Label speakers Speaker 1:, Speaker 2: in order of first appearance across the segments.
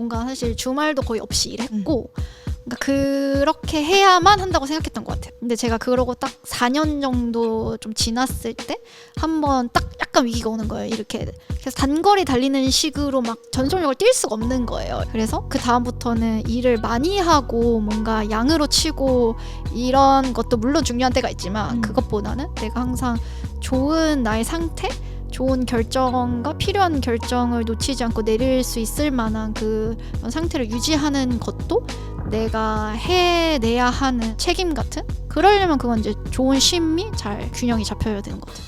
Speaker 1: 뭔가 사실 주말도 거의 없이 일했고 그러니까 그렇게 해야만 한다고 생각했던 것 같아요. 근데 제가 그러고 딱 4년 정도 좀 지났을 때 한번 딱 약간 위기가 오는 거예요. 이렇게 그래서 단거리 달리는 식으로 막 전속력을 뛸 수가 없는 거예요. 그래서 그 다음부터는 일을 많이 하고 뭔가 양으로 치고 이런 것도 물론 중요한 때가 있지만 그것보다는 내가 항상 좋은 나의 상태, 좋은 결정과 필요한 결정을 놓치지 않고 내릴 수 있을 만한 그런 상태를 유지하는 것도 내가 해내야 하는 책임 같은? 그러려면 그건 이제 좋은 쉼이 잘 균형이 잡혀야 되는 것 같아요.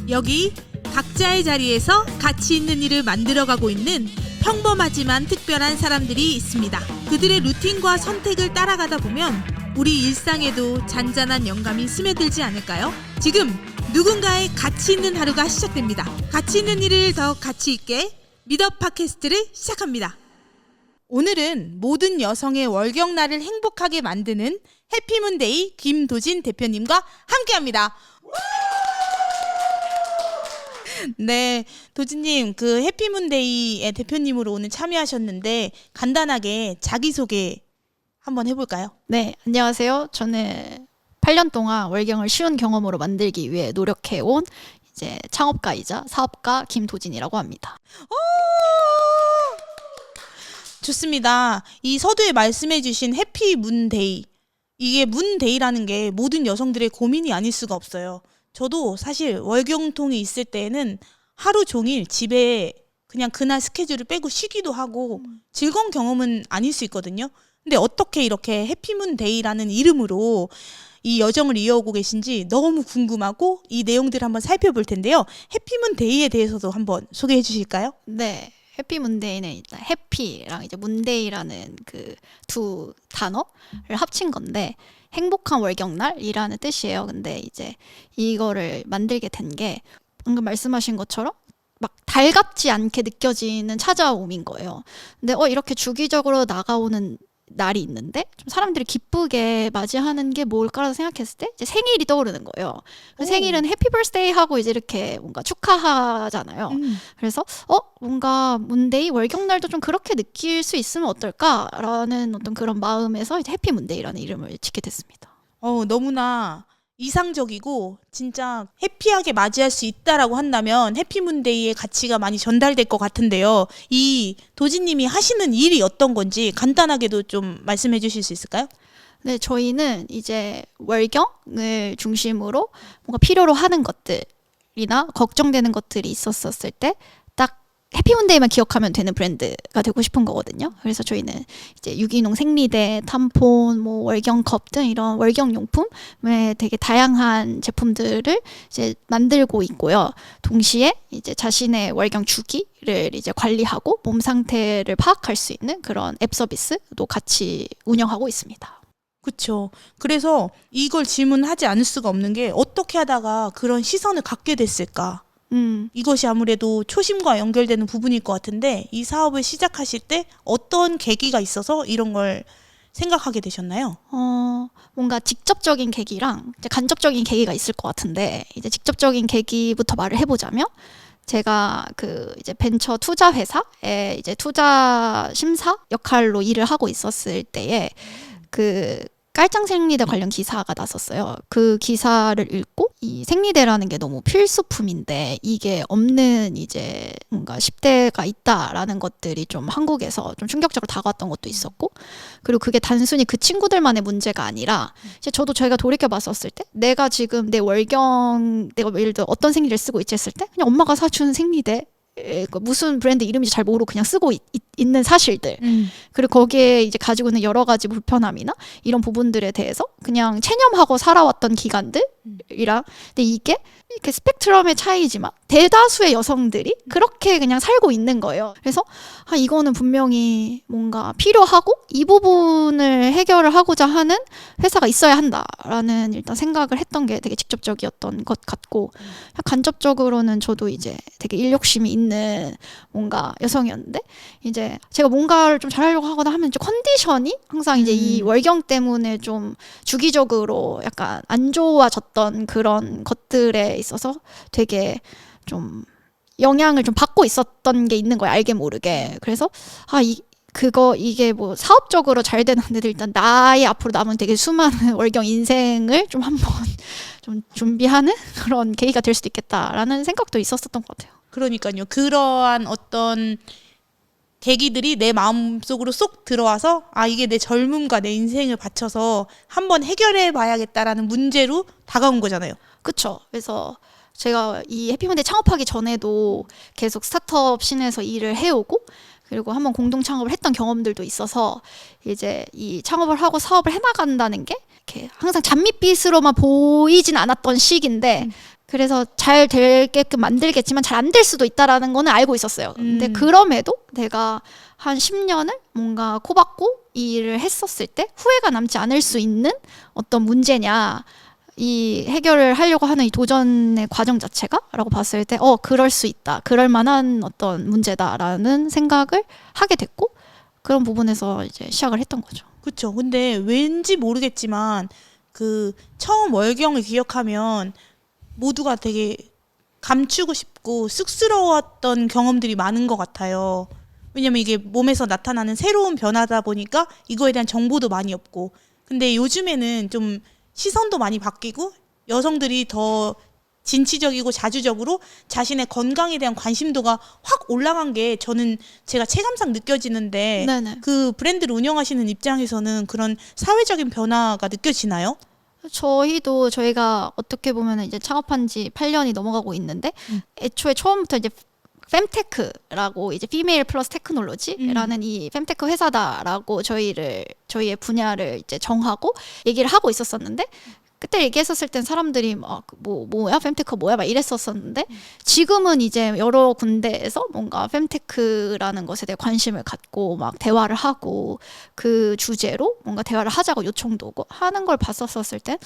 Speaker 2: 여기 각자의 자리에서 가치 있는 일을 만들어가고 있는 평범하지만 특별한 사람들이 있습니다. 그들의 루틴과 선택을 따라가다 보면 우리 일상에도 잔잔한 영감이 스며들지 않을까요? 지금 누군가의 가치 있는 하루가 시작됩니다. 가치 있는 일을 더 가치 있게 미더 팟캐스트를 시작합니다. 오늘은 모든 여성의 월경날을 행복하게 만드는 해피문데이 김도진 대표님과 함께합니다. 네, 도진님, 그 해피문데이의 대표님으로 오늘 참여하셨는데 간단하게 자기소개 한번 해볼까요?
Speaker 1: 네, 안녕하세요. 저는 8년 동안 월경을 쉬운 경험으로 만들기 위해 노력해온 이제 창업가이자 사업가 김도진이라고 합니다.
Speaker 2: 좋습니다. 이 서두에 말씀해주신 해피문데이, 이게 문데이라는 게 모든 여성들의 고민이 아닐 수가 없어요. 저도 사실 월경통이 있을 때는 하루 종일 집에 그냥 그날 스케줄을 빼고 쉬기도 하고 즐거운 경험은 아닐 수 있거든요. 근데 어떻게 이렇게 해피문데이라는 이름으로 이 여정을 이어오고 계신지 너무 궁금하고 이 내용들을 한번 살펴볼 텐데요. 해피문데이에 대해서도 한번 소개해 주실까요?
Speaker 1: 네, 해피문데이는 일단 해피랑 이제 문데이라는 그 두 단어를 합친 건데 행복한 월경날이라는 뜻이에요. 근데 이제 이거를 만들게 된 게 방금 말씀하신 것처럼 막 달갑지 않게 느껴지는 찾아옴인 거예요. 근데 이렇게 주기적으로 나가오는 날이 있는데 좀 사람들이 기쁘게 맞이하는 게 뭘까라고 생각했을 때 이제 생일이 떠오르는 거예요. 생일은 해피 버스데이 하고 이제 이렇게 뭔가 축하하잖아요. 그래서 뭔가 문데이 월경날도 좀 그렇게 느낄 수 있으면 어떨까라는 어떤 그런 마음에서 이제 해피 문데이라는 이름을 짓게 됐습니다.
Speaker 2: 너무나 이상적이고 진짜 해피하게 맞이할 수 있다라고 한다면 해피문데이의 가치가 많이 전달될 것 같은데요. 이 도진님이 하시는 일이 어떤 건지 간단하게도 좀 말씀해 주실 수 있을까요?
Speaker 1: 네, 저희는 이제 월경을 중심으로 뭔가 필요로 하는 것들이나 걱정되는 것들이 있었을 때 딱 해피문데이만 기억하면 되는 브랜드가 되고 싶은 거거든요. 그래서 저희는 이제 유기농 생리대, 탐폰, 뭐 월경컵 등 이런 월경 용품의 되게 다양한 제품들을 이제 만들고 있고요. 동시에 이제 자신의 월경 주기를 이제 관리하고 몸 상태를 파악할 수 있는 그런 앱 서비스도 같이 운영하고 있습니다.
Speaker 2: 그렇죠. 그래서 이걸 질문하지 않을 수가 없는 게 어떻게 하다가 그런 시선을 갖게 됐을까? 이것이 아무래도 초심과 연결되는 부분일 것 같은데 이 사업을 시작하실 때 어떤 계기가 있어서 이런 걸 생각하게 되셨나요?
Speaker 1: 뭔가 직접적인 계기랑 이제 간접적인 계기가 있을 것 같은데 이제 직접적인 계기부터 말을 해보자면 제가 그 이제 벤처 투자 회사에 이제 투자 심사 역할로 일을 하고 있었을 때에 그 깔짱 생리대 관련 기사가 났었어요. 그 기사를 읽고 이 생리대라는 게 너무 필수품인데 이게 없는 이제 뭔가 10대가 있다라는 것들이 좀 한국에서 좀 충격적으로 다가왔던 것도 있었고 그리고 그게 단순히 그 친구들만의 문제가 아니라 이제 저도 저희가 돌이켜 봤었을 때 내가 지금 내 월경 내가 예를 들어 어떤 생리대를 쓰고 있지 했을 때 그냥 엄마가 사준 생리대 무슨 브랜드 이름인지 잘 모르고 그냥 쓰고 있는 사실들 그리고 거기에 이제 가지고 있는 여러 가지 불편함이나 이런 부분들에 대해서 그냥 체념하고 살아왔던 기간들이랑 근데 이게 이렇게 스펙트럼의 차이지만 대다수의 여성들이 그렇게 그냥 살고 있는 거예요. 그래서 이거는 분명히 뭔가 필요하고 이 부분을 해결을 하고자 하는 회사가 있어야 한다라는 일단 생각을 했던 게 되게 직접적이었던 것 같고 간접적으로는 저도 이제 되게 일욕심이 있는 뭔가 여성이었는데 이제 제가 뭔가를 좀 잘하려고 하거나 하면 이제 컨디션이 항상 이제 이 월경 때문에 좀 주기적으로 약간 안 좋아졌던 그런 것들에 있어서 되게 좀 영향을 좀 받고 있었던 게 있는 거예요. 알게 모르게. 그래서 이게 뭐 사업적으로 잘 되는데도 일단 나의 앞으로 남은 되게 수많은 월경 인생을 좀 한번 좀 준비하는 그런 계기가 될 수도 있겠다라는 생각도 있었었던 것 같아요.
Speaker 2: 그러니까요. 그러한 어떤 계기들이 내 마음속으로 쏙 들어와서 이게 내 젊음과 내 인생을 바쳐서 한번 해결해 봐야겠다라는 문제로 다가온 거잖아요.
Speaker 1: 그쵸. 그래서 제가 이 해피먼데이 창업하기 전에도 계속 스타트업 씬에서 일을 해오고 그리고 한번 공동 창업을 했던 경험들도 있어서 이제 이 창업을 하고 사업을 해나간다는 게 이렇게 항상 잔밋빛으로만 보이진 않았던 시기인데 그래서 잘 되게끔 만들겠지만 잘 안 될 수도 있다라는 거는 알고 있었어요. 근데 그럼에도 내가 한 10년을 뭔가 코박고 이 일을 했었을 때 후회가 남지 않을 수 있는 어떤 문제냐 이 해결을 하려고 하는 이 도전의 과정 자체가 라고 봤을 때 그럴 수 있다. 그럴 만한 어떤 문제다라는 생각을 하게 됐고 그런 부분에서 이제 시작을 했던 거죠.
Speaker 2: 그렇죠. 근데 왠지 모르겠지만 그 처음 월경을 기억하면 모두가 되게 감추고 싶고 쑥스러웠던 경험들이 많은 것 같아요. 왜냐면 이게 몸에서 나타나는 새로운 변화다 보니까 이거에 대한 정보도 많이 없고 근데 요즘에는 좀 시선도 많이 바뀌고 여성들이 더 진취적이고 자주적으로 자신의 건강에 대한 관심도가 확 올라간 게 저는 제가 체감상 느껴지는데
Speaker 1: 네네.
Speaker 2: 그 브랜드를 운영하시는 입장에서는 그런 사회적인 변화가 느껴지나요?
Speaker 1: 저희가 어떻게 보면 이제 창업한 지 8년이 넘어가고 있는데 애초에 처음부터 이제 fem테크라고 이제 피메일 플러스 테크놀로지라는 이 fem테크 회사다라고 저희의 분야를 이제 정하고 얘기를 하고 있었었는데 그때 얘기했었을 땐 사람들이 막 뭐야 fem테크 뭐야 막 이랬었었는데 지금은 이제 여러 군데에서 뭔가 fem테크라는 것에 대해 관심을 갖고 막 대화를 하고 그 주제로 뭔가 대화를 하자고 요청도 오고 하는 걸 봤었을 땐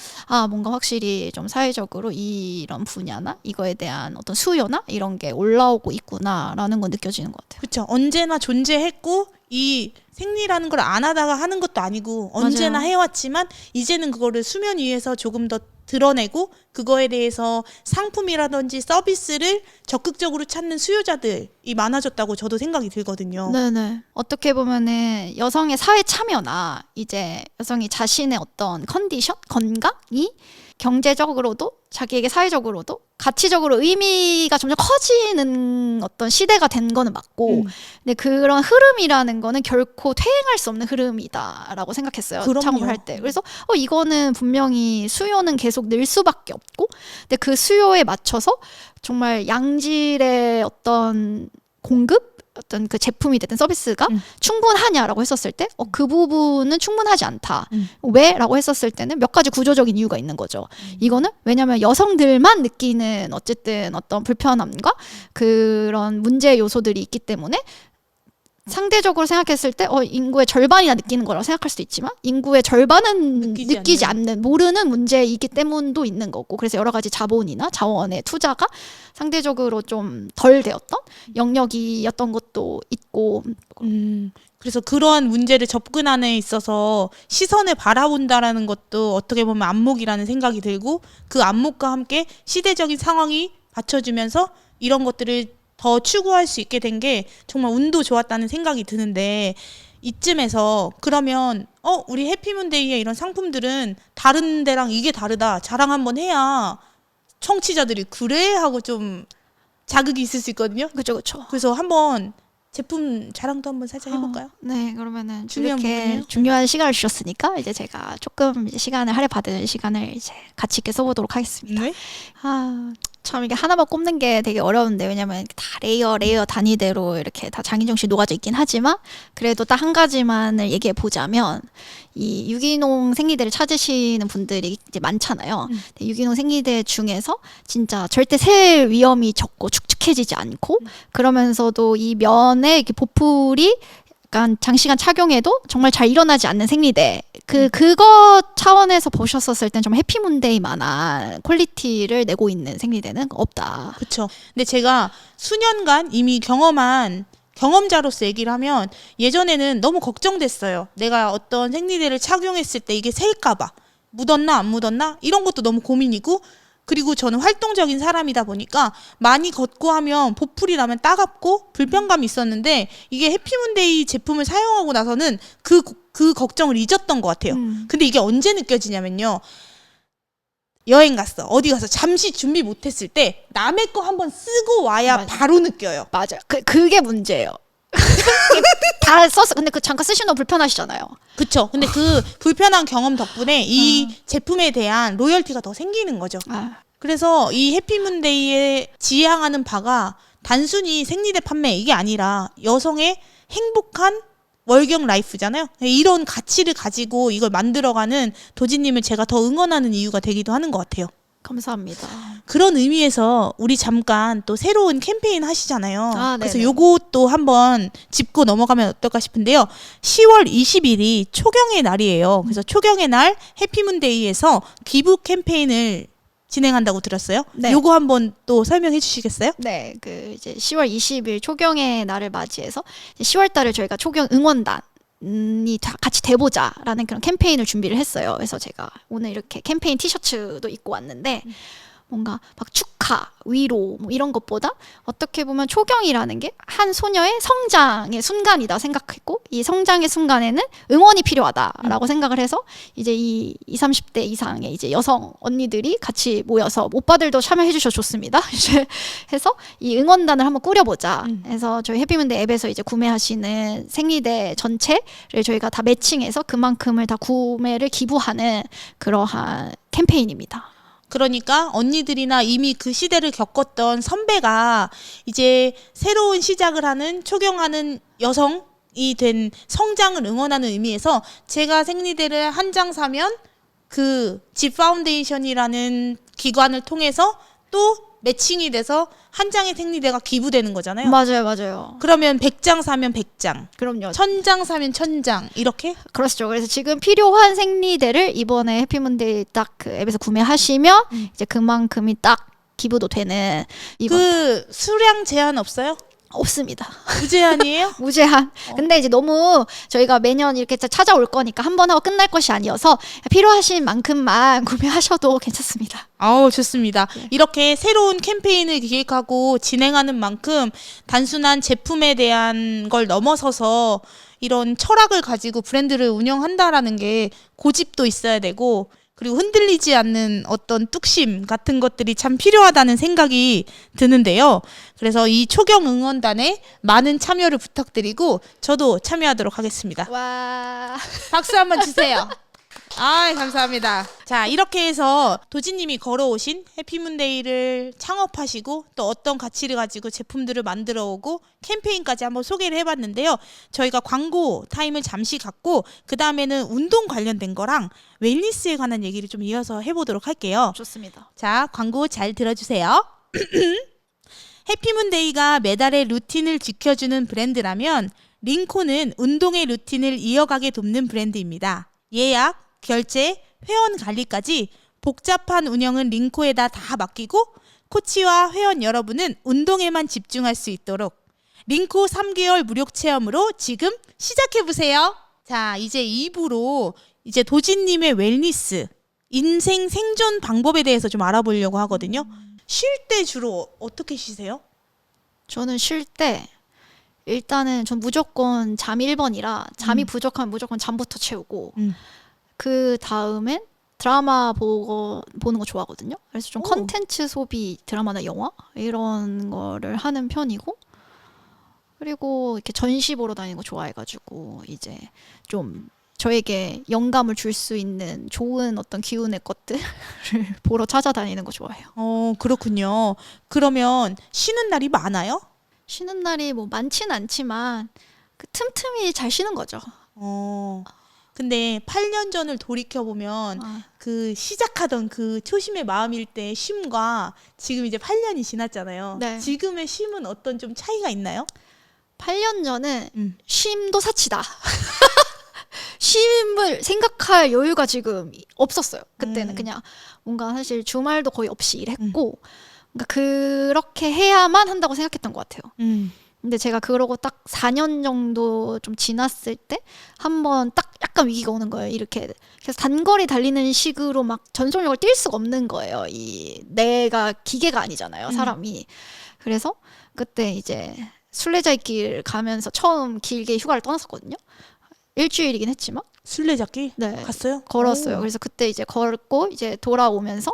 Speaker 1: 뭔가 확실히 좀 사회적으로 이런 분야나 이거에 대한 어떤 수요나 이런 게 올라오고 있구나라는 건 느껴지는 것 같아요.
Speaker 2: 그렇죠. 언제나 존재했고 이 생리라는 걸 안 하다가 하는 것도 아니고 언제나
Speaker 1: 맞아요.
Speaker 2: 해왔지만 이제는 그거를 수면 위에서 조금 더 드러내고 그거에 대해서 상품이라든지 서비스를 적극적으로 찾는 수요자들이 많아졌다고 저도 생각이 들거든요.
Speaker 1: 네네. 어떻게 보면은 여성의 사회 참여나 이제 여성이 자신의 어떤 컨디션, 건강이 경제적으로도 자기에게 사회적으로도 가치적으로 의미가 점점 커지는 어떤 시대가 된 거는 맞고 근데 그런 흐름이라는 거는 결코 퇴행할 수 없는 흐름이다라고 생각했어요.
Speaker 2: 그럼요.
Speaker 1: 창업을 할 때. 그래서 이거는 분명히 수요는 계속 늘 수밖에 없고 근데 그 수요에 맞춰서 정말 양질의 어떤 공급 어떤 그 제품이 됐든 서비스가 충분하냐라고 했었을 때 그 부분은 충분하지 않다. 왜? 라고 했었을 때는 몇 가지 구조적인 이유가 있는 거죠. 이거는 왜냐하면 여성들만 느끼는 어쨌든 어떤 불편함과 그런 문제 요소들이 있기 때문에 상대적으로 생각했을 때 인구의 절반이나 느끼는 거라고 생각할 수도 있지만 인구의 절반은 느끼지 않는 모르는 문제이기 때문도 있는 거고 그래서 여러 가지 자본이나 자원의 투자가 상대적으로 좀 덜 되었던 영역이었던 것도 있고
Speaker 2: 그래서 그러한 문제를 접근하는 데 있어서 시선을 바라본다라는 것도 어떻게 보면 안목이라는 생각이 들고 그 안목과 함께 시대적인 상황이 받쳐주면서 이런 것들을 더 추구할 수 있게 된 게 정말 운도 좋았다는 생각이 드는데 이쯤에서 그러면 우리 해피문데이의 이런 상품들은 다른 데랑 이게 다르다 자랑 한번 해야 청취자들이 그래 하고 좀 자극이 있을 수 있거든요.
Speaker 1: 그렇죠.
Speaker 2: 그래서 한번 제품 자랑도 한번 살짝 해볼까요?
Speaker 1: 네, 그러면
Speaker 2: 중요한
Speaker 1: 이렇게
Speaker 2: 부분이요?
Speaker 1: 중요한 시간을 주셨으니까 이제 제가 조금 이제 시간을 할애받은 시간을 이제 가치 있게 써보도록 하겠습니다.
Speaker 2: 네.
Speaker 1: 참 이게 하나만 꼽는 게 되게 어려운데 왜냐면 다 레이어 단위대로 이렇게 다 장인정신이 녹아져 있긴 하지만 그래도 딱 한 가지만을 얘기해 보자면 이 유기농 생리대를 찾으시는 분들이 이제 많잖아요. 근데 유기농 생리대 중에서 진짜 절대 셀 위험이 적고 축축해지지 않고 그러면서도 이 면에 이렇게 보풀이 약간 장시간 착용해도 정말 잘 일어나지 않는 생리대 그거 차원에서 보셨었을 땐 좀 해피문데이만한 퀄리티를 내고 있는 생리대는 없다.
Speaker 2: 그렇죠. 근데 제가 수년간 이미 경험한 경험자로서 얘기를 하면 예전에는 너무 걱정됐어요. 내가 어떤 생리대를 착용했을 때 이게 셀까봐 묻었나 안 묻었나 이런 것도 너무 고민이고 그리고 저는 활동적인 사람이다 보니까 많이 걷고 하면 보풀이 나면 따갑고 불편감이 있었는데 이게 해피문데이 제품을 사용하고 나서는 그 걱정을 잊었던 것 같아요. 근데 이게 언제 느껴지냐면요. 여행 갔어. 어디 가서 잠시 준비 못했을 때 남의 거 한번 쓰고 와야
Speaker 1: 맞아.
Speaker 2: 바로 느껴요.
Speaker 1: 맞아요. 그게 문제예요. 다 썼어. 근데 그 잠깐 쓰시는 거 불편하시잖아요.
Speaker 2: 그쵸. 근데 그 불편한 경험 덕분에 이 제품에 대한 로열티가 더 생기는 거죠.
Speaker 1: 아,
Speaker 2: 그래서 이 해피문데이에 지향하는 바가 단순히 생리대 판매 이게 아니라 여성의 행복한 월경 라이프잖아요. 이런 가치를 가지고 이걸 만들어가는 도지님을 제가 더 응원하는 이유가 되기도 하는 것 같아요.
Speaker 1: 감사합니다.
Speaker 2: 그런 의미에서 우리 잠깐 또 새로운 캠페인 하시잖아요.
Speaker 1: 아,
Speaker 2: 그래서
Speaker 1: 네네.
Speaker 2: 요것도 한번 짚고 넘어가면 어떨까 싶은데요. 10월 20일이 초경의 날이에요. 그래서 초경의 날 해피문데이에서 기부 캠페인을 진행한다고 들었어요.
Speaker 1: 네.
Speaker 2: 요거 한번 또 설명해 주시겠어요?
Speaker 1: 네, 그 이제 10월 20일 초경의 날을 맞이해서 10월 달을 저희가 초경 응원단이 다 같이 돼보자라는 그런 캠페인을 준비를 했어요. 그래서 제가 오늘 이렇게 캠페인 티셔츠도 입고 왔는데 뭔가 막 축하, 위로 뭐 이런 것보다 어떻게 보면 초경이라는 게 한 소녀의 성장의 순간이다 생각했고 이 성장의 순간에는 응원이 필요하다라고 생각을 해서 이제 이 20, 30대 이상의 이제 여성 언니들이 같이 모여서 오빠들도 참여해 주셔서 좋습니다. 이제 해서 이 응원단을 한번 꾸려보자. 해서 저희 해피문데 앱에서 이제 구매하시는 생리대 전체를 저희가 다 매칭해서 그만큼을 다 구매를 기부하는 그러한 캠페인입니다.
Speaker 2: 그러니까 언니들이나 이미 그 시대를 겪었던 선배가 이제 새로운 시작을 하는 초경하는 여성이 된 성장을 응원하는 의미에서 제가 생리대를 한 장 사면 그 집 파운데이션이라는 기관을 통해서 또 매칭이 돼서 한 장의 생리대가 기부되는 거잖아요.
Speaker 1: 맞아요, 맞아요.
Speaker 2: 그러면 100장 사면 100장,
Speaker 1: 그럼요.
Speaker 2: 1000장 사면 1000장 이렇게?
Speaker 1: 그렇죠. 그래서 지금 필요한 생리대를 이번에 해피문데이 딱 그 앱에서 구매하시면 이제 그만큼이 딱 기부도 되는 이번
Speaker 2: 그 수량 제한 없어요?
Speaker 1: 없습니다.
Speaker 2: 무제한이에요?
Speaker 1: 무제한. 근데 이제 너무 저희가 매년 이렇게 찾아올 거니까 한 번 하고 끝날 것이 아니어서 필요하신 만큼만 구매하셔도 괜찮습니다.
Speaker 2: 아우 좋습니다. 이렇게 새로운 캠페인을 기획하고 진행하는 만큼 단순한 제품에 대한 걸 넘어서서 이런 철학을 가지고 브랜드를 운영한다라는 게 고집도 있어야 되고 그리고 흔들리지 않는 어떤 뚝심 같은 것들이 참 필요하다는 생각이 드는데요. 그래서 이 초경 응원단에 많은 참여를 부탁드리고 저도 참여하도록 하겠습니다.
Speaker 1: 와.
Speaker 2: 박수 한번 주세요. 아, 감사합니다. 자, 이렇게 해서 도지님이 걸어오신 해피문데이를 창업하시고 또 어떤 가치를 가지고 제품들을 만들어 오고 캠페인까지 한번 소개를 해봤는데요. 저희가 광고 타임을 잠시 갖고 그 다음에는 운동 관련된 거랑 웰니스에 관한 얘기를 좀 이어서 해보도록 할게요.
Speaker 1: 좋습니다.
Speaker 2: 자, 광고 잘 들어주세요. 해피문데이가 매달의 루틴을 지켜주는 브랜드라면 링코는 운동의 루틴을 이어가게 돕는 브랜드입니다. 예약, 결제, 회원 관리까지 복잡한 운영은 링코에다 다 맡기고 코치와 회원 여러분은 운동에만 집중할 수 있도록 링코 3개월 무료 체험으로 지금 시작해보세요. 자, 이제 2부로 이제 도진님의 웰니스, 인생 생존 방법에 대해서 좀 알아보려고 하거든요. 쉴 때 주로 어떻게 쉬세요?
Speaker 1: 저는 쉴 때 일단은 전 무조건 잠이 1번이라 잠이 부족하면 무조건 잠부터 채우고 그 다음엔 드라마 보는 거 좋아하거든요. 그래서 좀
Speaker 2: 오.
Speaker 1: 컨텐츠 소비 드라마나 영화 이런 거를 하는 편이고 그리고 이렇게 전시 보러 다니는 거 좋아해가지고 이제 좀 저에게 영감을 줄 수 있는 좋은 어떤 기운의 것들을 보러 찾아다니는 거 좋아해요.
Speaker 2: 그렇군요. 그러면 쉬는 날이 많아요?
Speaker 1: 쉬는 날이 뭐 많진 않지만 그 틈틈이 잘 쉬는 거죠.
Speaker 2: 근데 8년 전을 돌이켜보면 그 시작하던 그 초심의 마음일 때 쉼과 지금 이제 8년이 지났잖아요.
Speaker 1: 네.
Speaker 2: 지금의 쉼은 어떤 좀 차이가 있나요?
Speaker 1: 8년 전은 쉼도 사치다. 쉼을 생각할 여유가 지금 없었어요. 그때는 그냥 뭔가 사실 주말도 거의 없이 일했고 그러니까 그렇게 해야만 한다고 생각했던 것 같아요. 근데 제가 그러고 딱 4년 정도 좀 지났을 때 한번 딱 약간 위기가 오는 거예요. 이렇게 그래서 단거리 달리는 식으로 막 전속력을 뛸 수가 없는 거예요. 이 내가 기계가 아니잖아요, 사람이. 그래서 그때 이제 순례자의 길 가면서 처음 길게 휴가를 떠났었거든요. 일주일이긴 했지만
Speaker 2: 술래잡기
Speaker 1: 네,
Speaker 2: 갔어요?
Speaker 1: 걸었어요.
Speaker 2: 오.
Speaker 1: 그래서 그때 이제 걸고 이제 돌아오면서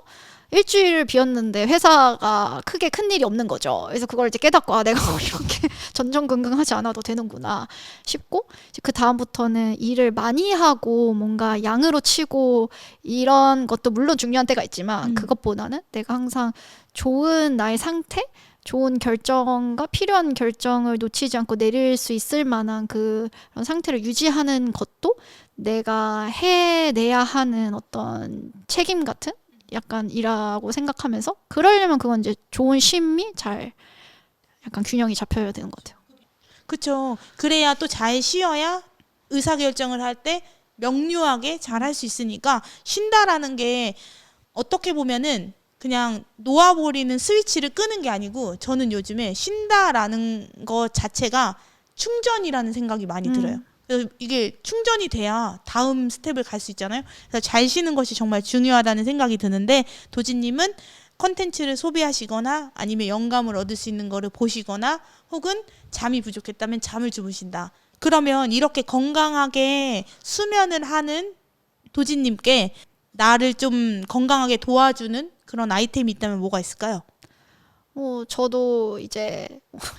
Speaker 1: 일주일 비었는데 회사가 크게 큰 일이 없는 거죠. 그래서 그걸 이제 깨닫고 아 내가 이렇게 전전긍긍하지 않아도 되는구나 싶고 이제 그 다음부터는 일을 많이 하고 뭔가 양으로 치고 이런 것도 물론 중요한 때가 있지만 그것보다는 내가 항상 좋은 나의 상태 좋은 결정과 필요한 결정을 놓치지 않고 내릴 수 있을 만한 그런 상태를 유지하는 것도 내가 해내야 하는 어떤 책임 같은 약간 이라고 생각하면서 그러려면 그건 이제 좋은 쉼이 잘 약간 균형이 잡혀야 되는 것 같아요.
Speaker 2: 그쵸. 그래야 또 잘 쉬어야 의사결정을 할 때 명료하게 잘 할 수 있으니까 쉰다라는 게 어떻게 보면은 그냥 놓아버리는 스위치를 끄는 게 아니고 저는 요즘에 쉰다라는 것 자체가 충전이라는 생각이 많이 들어요. 그래서 이게 충전이 돼야 다음 스텝을 갈 수 있잖아요. 그래서 잘 쉬는 것이 정말 중요하다는 생각이 드는데 도진님은 컨텐츠를 소비하시거나 아니면 영감을 얻을 수 있는 거를 보시거나 혹은 잠이 부족했다면 잠을 주무신다. 그러면 이렇게 건강하게 수면을 하는 도진님께 나를 좀 건강하게 도와주는 그런 아이템이 있다면 뭐가 있을까요?
Speaker 1: 저도 이제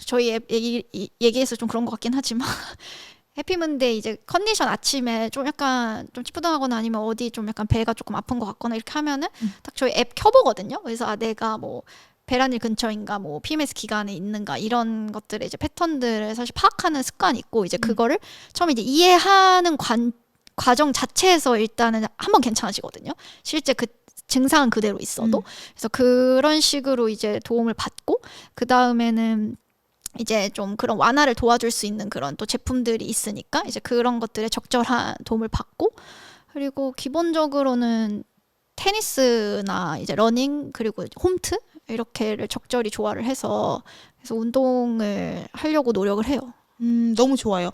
Speaker 1: 저희 앱 얘기해서 좀 그런 것 같긴 하지만 해피문데 이제 컨디션 아침에 좀 약간 좀 찌뿌둥하거나 아니면 어디 좀 약간 배가 조금 아픈 것 같거나 이렇게 하면은 딱 저희 앱 켜보거든요. 그래서 아 내가 뭐 배란일 근처인가 뭐 PMS 기간에 있는가 이런 것들의 이제 패턴들을 사실 파악하는 습관이 있고 이제 그거를 처음에 이제 이해하는 과정 자체에서 일단은 한번 괜찮아지거든요. 실제 그 증상은 그대로 있어도 그래서 그런 식으로 이제 도움을 받고 그 다음에는 이제 좀 그런 완화를 도와줄 수 있는 그런 또 제품들이 있으니까 이제 그런 것들에 적절한 도움을 받고 그리고 기본적으로는 테니스나 이제 러닝 그리고 홈트 이렇게를 적절히 조화를 해서 그래서 운동을 하려고 노력을 해요.
Speaker 2: 너무 좋아요.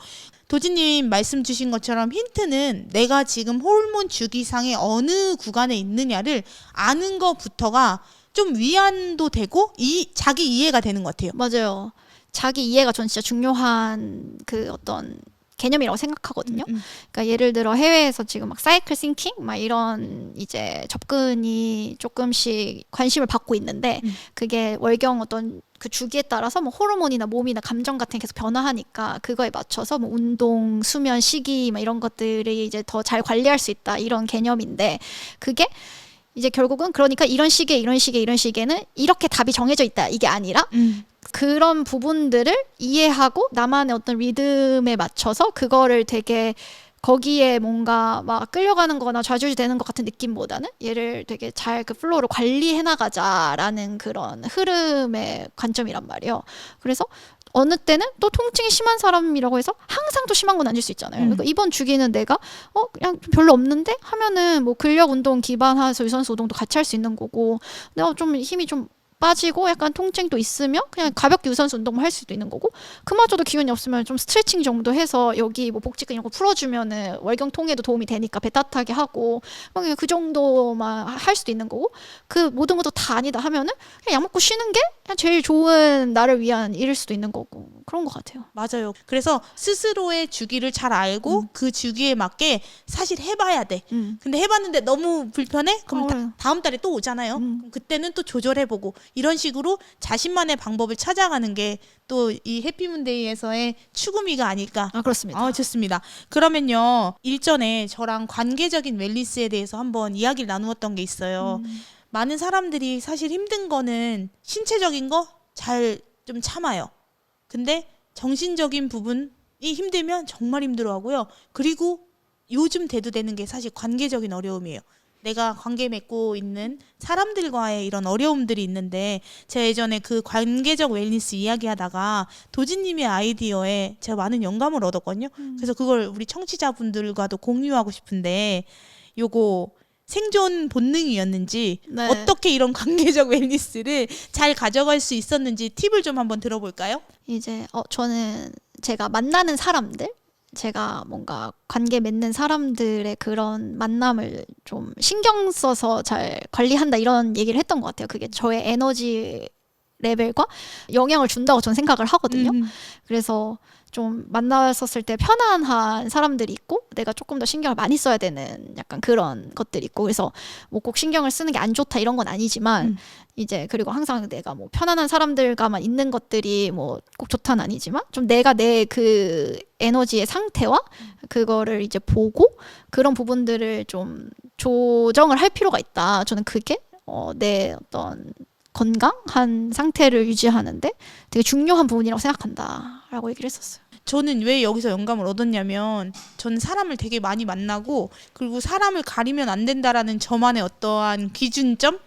Speaker 2: 도지님 말씀 주신 것처럼 힌트는 내가 지금 호르몬 주기상의 어느 구간에 있느냐를 아는 것부터가 좀 위안도 되고 자기 이해가 되는 것 같아요.
Speaker 1: 맞아요. 자기 이해가 전 진짜 중요한 그 어떤 개념이라고 생각하거든요. 그러니까 예를 들어 해외에서 지금 막 사이클 싱킹 막 이런 이제 접근이 조금씩 관심을 받고 있는데 그게 월경 어떤 그 주기에 따라서 뭐 호르몬이나 몸이나 감정 같은 게 계속 변화하니까 그거에 맞춰서 뭐 운동, 수면, 식이 막 이런 것들이 이제 더 잘 관리할 수 있다 이런 개념인데 그게 이제 결국은 그러니까 이런 시기에는 이렇게 답이 정해져 있다 이게 아니라 그런 부분들을 이해하고 나만의 어떤 리듬에 맞춰서 그거를 되게 거기에 뭔가 막 끌려가는 거나 좌지우지 되는 것 같은 느낌보다는 얘를 되게 잘 그 플로우를 관리해 나가자라는 그런 흐름의 관점이란 말이에요. 그래서 어느 때는 또 통증이 심한 사람이라고 해서 항상 또 심한 건 아닐 수 있잖아요. 그러니까 이번 주기는 내가 그냥 별로 없는데 하면은 뭐 근력 운동 기반해서 유산소 운동도 같이 할 수 있는 거고 내가 좀 힘이 좀 빠지고 약간 통증도 있으면 그냥 가볍게 유산소 운동을 할 수도 있는 거고 그마저도 기운이 없으면 좀 스트레칭 정도 해서 여기 뭐 복직근 이런 거 풀어주면은 월경통에도 도움이 되니까 배 따뜻하게 하고 그냥 그 정도만 할 수도 있는 거고 그 모든 것도 다 아니다 하면은 그냥 약 먹고 쉬는 게 그냥 제일 좋은 나를 위한 일일 수도 있는 거고 그런 것 같아요.
Speaker 2: 맞아요. 그래서 스스로의 주기를 잘 알고 그 주기에 맞게 사실 해봐야 돼. 근데 해봤는데 너무 불편해? 그럼 다음 달에 또 오잖아요. 그럼 그때는 또 조절해보고 이런 식으로 자신만의 방법을 찾아가는 게 또 이 해피문데이에서의 추구미가 아닐까.
Speaker 1: 그렇습니다.
Speaker 2: 좋습니다. 그러면요. 일전에 저랑 관계적인 웰니스에 대해서 한번 이야기를 나누었던 게 있어요. 많은 사람들이 사실 힘든 거는 신체적인 거 잘 좀 참아요. 근데 정신적인 부분이 힘들면 정말 힘들어하고요. 그리고 요즘 대두되는 게 사실 관계적인 어려움이에요. 내가 관계 맺고 있는 사람들과의 이런 어려움들이 있는데 제가 예전에 그 관계적 웰니스 이야기하다가 도진님의 아이디어에 제가 많은 영감을 얻었거든요. 그래서 그걸 우리 청취자분들과도 공유하고 싶은데 요거 생존 본능이었는지
Speaker 1: 네.
Speaker 2: 어떻게 이런 관계적 웰니스를 잘 가져갈 수 있었는지 팁을 좀 한번 들어볼까요?
Speaker 1: 이제 저는 제가 만나는 사람들, 제가 뭔가 관계 맺는 사람들의 그런 만남을 좀 신경 써서 잘 관리한다 이런 얘기를 했던 것 같아요. 그게 저의 에너지 레벨과 영향을 준다고 저는 생각을 하거든요. 그래서 좀 만났었을 때 편안한 사람들이 있고 내가 조금 더 신경을 많이 써야 되는 약간 그런 것들이 있고, 그래서 뭐 꼭 신경을 쓰는 게 안 좋다 이런 건 아니지만 이제 그리고 항상 내가 뭐 편안한 사람들과만 있는 것들이 뭐 꼭 좋다는 아니지만 좀 내가 내 그 에너지의 상태와 그거를 이제 보고 그런 부분들을 좀 조정을 할 필요가 있다. 저는 그게 내 어떤 건강한 상태를 유지하는데 되게 중요한 부분이라고 생각한다라고 얘기를 했었어요.
Speaker 2: 저는 왜 여기서 영감을 얻었냐면 저는 사람을 되게 많이 만나고 그리고 사람을 가리면 안 된다라는 저만의 어떠한 기준점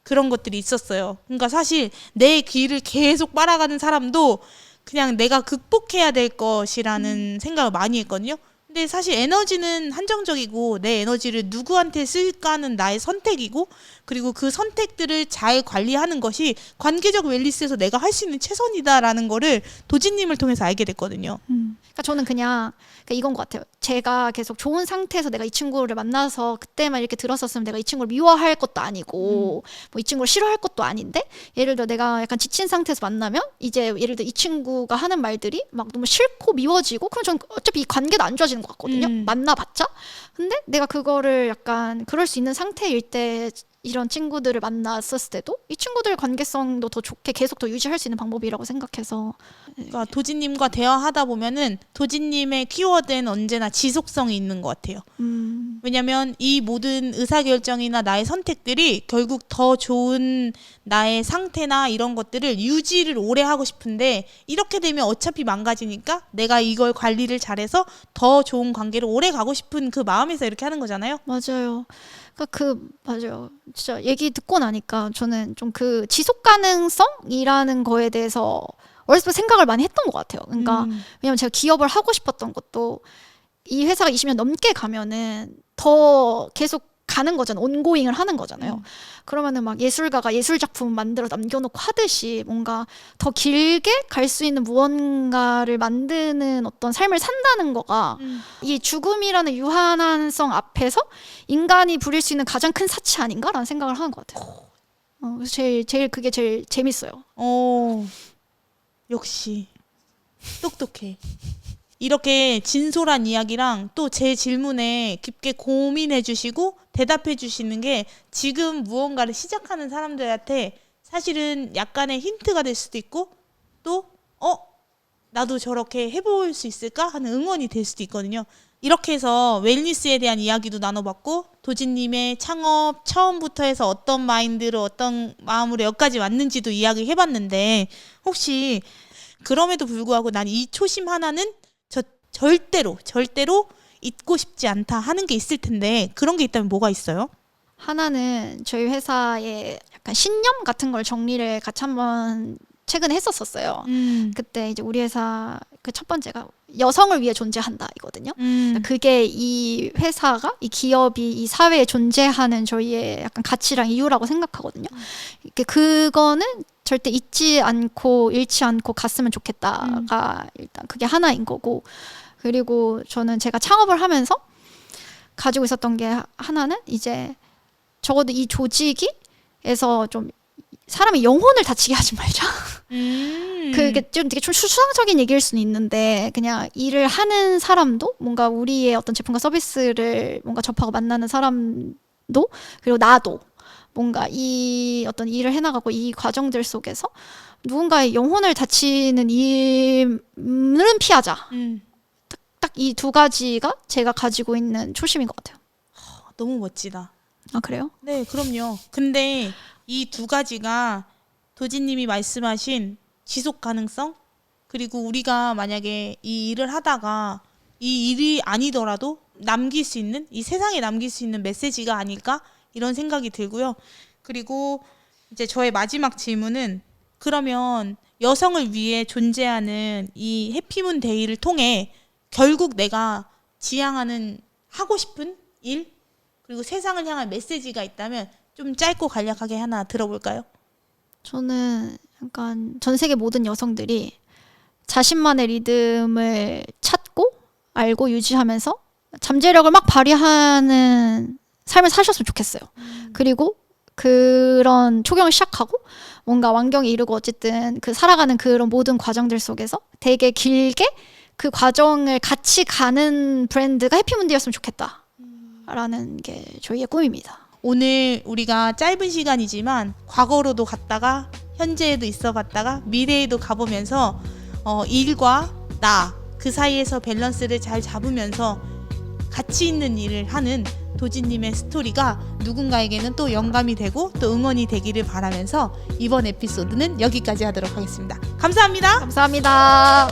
Speaker 2: 그런 것들이 있었어요. 그러니까 사실 내 귀를 계속 빨아가는 사람도 그냥 내가 극복해야 될 것이라는 생각을 많이 했거든요. 근데 사실 에너지는 한정적이고 내 에너지를 누구한테 쓸까는 나의 선택이고 그리고 그 선택들을 잘 관리하는 것이 관계적 웰니스에서 내가 할 수 있는 최선이다라는 거를 도진님을 통해서 알게 됐거든요.
Speaker 1: 그러니까 저는 그냥 그러니까 이건 것 같아요. 제가 계속 좋은 상태에서 내가 이 친구를 만나서 그때만 이렇게 들었었으면 내가 이 친구를 미워할 것도 아니고 뭐 이 친구를 싫어할 것도 아닌데, 예를 들어 내가 약간 지친 상태에서 만나면 이제 예를 들어 이 친구가 하는 말들이 막 너무 싫고 미워지고 그럼 전 어차피 이 관계도 안 좋아지는 것 같거든요. 만나봤자. 근데 내가 그거를 약간 그럴 수 있는 상태일 때 이런 친구들을 만났었을 때도 이 친구들 관계성도 더 좋게 계속 더 유지할 수 있는 방법이라고 생각해서.
Speaker 2: 그러니까 도진님과 대화하다 보면은 도진님의 키워드에는 언제나 지속성이 있는 것 같아요. 왜냐면 이 모든 의사결정이나 나의 선택들이 결국 더 좋은 나의 상태나 이런 것들을 유지를 오래 하고 싶은데 이렇게 되면 어차피 망가지니까 내가 이걸 관리를 잘해서 더 좋은 관계를 오래 가고 싶은 그 마음에서 이렇게 하는 거잖아요.
Speaker 1: 맞아요. 맞아요. 진짜 얘기 듣고 나니까 저는 좀 그 지속 가능성이라는 거에 대해서 어렸을 때 생각을 많이 했던 것 같아요. 그러니까 왜냐면 제가 기업을 하고 싶었던 것도 이 회사가 20년 넘게 가면은 더 계속 가는 거잖아요. 온고잉을 하는 거잖아요. 그러면은 막 예술가가 예술 작품 만들어 남겨놓고 하듯이 뭔가 더 길게 갈 수 있는 무언가를 만드는 어떤 삶을 산다는 거가 이 죽음이라는 유한한성 앞에서 인간이 부릴 수 있는 가장 큰 사치 아닌가라는 생각을 하는 것 같아요. 그래서 제일 그게 제일 재밌어요.
Speaker 2: 역시 똑똑해. 이렇게 진솔한 이야기랑 또 제 질문에 깊게 고민해 주시고 대답해 주시는 게 지금 무언가를 시작하는 사람들한테 사실은 약간의 힌트가 될 수도 있고 또 나도 저렇게 해볼 수 있을까 하는 응원이 될 수도 있거든요. 이렇게 해서 웰니스에 대한 이야기도 나눠봤고 도진님의 창업 처음부터 해서 어떤 마인드로 어떤 마음으로 여기까지 왔는지도 이야기해봤는데 혹시 그럼에도 불구하고 난 이 초심 하나는 절대로 잊고 싶지 않다 하는 게 있을 텐데 그런 게 있다면 뭐가 있어요?
Speaker 1: 하나는 저희 회사의 약간 신념 같은 걸 정리를 같이 한번 최근에 했었어요. 그때 이제 우리 회사 그 첫 번째가 여성을 위해 존재한다 이거든요. 그게 이 회사가 이 기업이 이 사회에 존재하는 저희의 약간 가치랑 이유라고 생각하거든요. 그거는 절대 잊지 않고 잃지 않고 갔으면 좋겠다가 일단 그게 하나인 거고, 그리고 저는 제가 창업을 하면서 가지고 있었던 게 하나는 이제 적어도 이 조직에서 좀 사람의 영혼을 다치게 하지 말자. 그게 좀 되게 좀 추상적인 얘기일 수는 있는데 그냥 일을 하는 사람도 뭔가 우리의 어떤 제품과 서비스를 뭔가 접하고 만나는 사람도 그리고 나도 뭔가 이 어떤 일을 해나가고 이 과정들 속에서 누군가의 영혼을 다치는 일은 피하자. 딱 이 두 가지가 제가 가지고 있는 초심인 것 같아요.
Speaker 2: 너무 멋지다.
Speaker 1: 아, 그래요?
Speaker 2: 네, 그럼요. 근데 이 두 가지가 도진님이 말씀하신 지속 가능성 그리고 우리가 만약에 이 일을 하다가 이 일이 아니더라도 남길 수 있는 이 세상에 남길 수 있는 메시지가 아닐까 이런 생각이 들고요. 그리고 이제 저의 마지막 질문은 그러면 여성을 위해 존재하는 이 해피문 데이를 통해 결국 내가 지향하는 하고 싶은 일 그리고 세상을 향한 메시지가 있다면 좀 짧고 간략하게 하나 들어볼까요?
Speaker 1: 저는 약간 전 세계 모든 여성들이 자신만의 리듬을 찾고 알고 유지하면서 잠재력을 막 발휘하는 삶을 사셨으면 좋겠어요. 그리고 그런 초경을 시작하고 뭔가 완경에 이르고 어쨌든 그 살아가는 그런 모든 과정들 속에서 되게 길게 그 과정을 같이 가는 브랜드가 해피문디였으면 좋겠다라는 게 저희의 꿈입니다.
Speaker 2: 오늘 우리가 짧은 시간이지만 과거로도 갔다가 현재에도 있어 봤다가 미래에도 가보면서 일과 나 그 사이에서 밸런스를 잘 잡으면서 가치 있는 일을 하는 도지님의 스토리가 누군가에게는 또 영감이 되고 또 응원이 되기를 바라면서 이번 에피소드는 여기까지 하도록 하겠습니다. 감사합니다.
Speaker 1: 감사합니다.